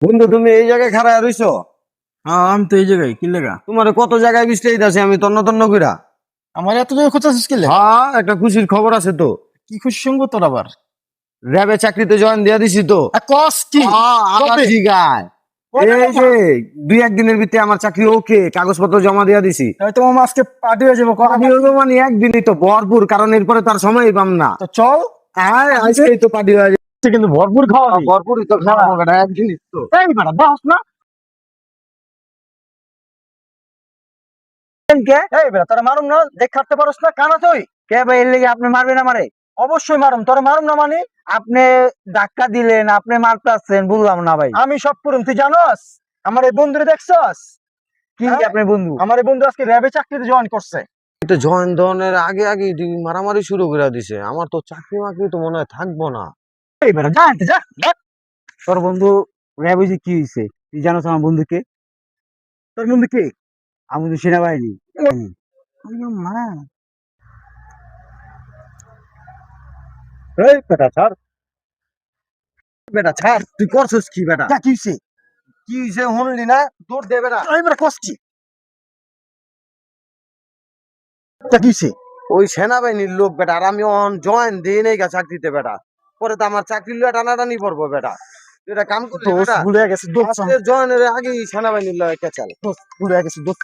বন্ধু তুমি এই জায়গায় খাড়া রইছো? হ্যাঁ, আমি তো এই জায়গায় কি লেগা তোমার কত জায়গায় বৃষ্টি আছে, আমি তন্ন তন্ন কইরা। আমার এত জায়গায় খোঁজাছিস কি লেগা? হ্যাঁ, একটা খুশির খবর আছে তো। কি খুশি সঙ্গ তোর আবার? র্যাবে চাকরিতে জয়েন দিয়া দিছি তো। কস কি? আবার কবে? জিগায়। কবে এই বাবা? যে 2-1 দিনের ভিতরে আমার চাকরি ওকে, কাগজপত্র জমা দিয়া দিছি। তাই তো মামা আজকে পার্টি হয়ে যাবো পার্টি হইবো মানে একদিনই তো ভরপুর, কারণ এরপরে তার সময়ই পাম না। তো চল। হ্যাঁ, আজকেই তো পার্টি হয়ে যাবে। কিন্তু ভরপুর খাওয়া ভরপুরই তো খাওয়াবো বেটা, একদিনই তো। এই বেটা দাস না কে? এই বেটা তোরা মারুম না, দেখ খাটতে পারস না কানা তুই কে ভাই? এর লেগে আপনি মারবেন আমারে? অবশ্যই মারুম, তোরা মারুম না মানে? আপনি ধাক্কা দিলেন, আপনি মারতাছেন, বললাম না ভাই। আমি সব করুম, তুই জানোস? আমার এই বন্ধুরে দেখছস? কি আপনার বন্ধু? আমার এই বন্ধু আজকে র্যাবে চাকরিতে জয়েন করছে। এটা জয়েন দেওয়ার আগে আগে মারামারি শুরু করে দিছে। আমার তো চাকরি মাকরি তো মনে হয় থাকবো না। এই বেটা যা আনতে যা যা। তোর বন্ধু র্যাবে যে কি হয়েছে তুই জানোস? আমার বন্ধুকে, তোর বন্ধু কে? আমি তো সেনাবাহিনী। মা এই বেটা ছাড়, বেটা ছাড়, তুই করছিস কি বেটা? যা কি হয়েছে? কি হইছে শুনলি না? দৌড় দে বেটা। এই বেটা কস কি? যা কি হয়েছে? ওই সেনাবাহিনীর লোক বেটা, আর আমি অন জয়েন দিই নাই গা চাকরিতে বেটা। পরে তো আমার চাকরি লইয়া টানাটানি পড়বো বেটা। তুই এটা কাম করলি দোষ বেটা। ভুলে গেছে, দোষ জয়েনের আগেই সেনাবাহিনীর লয় কেচাল। ভুলে গেছে, দোষ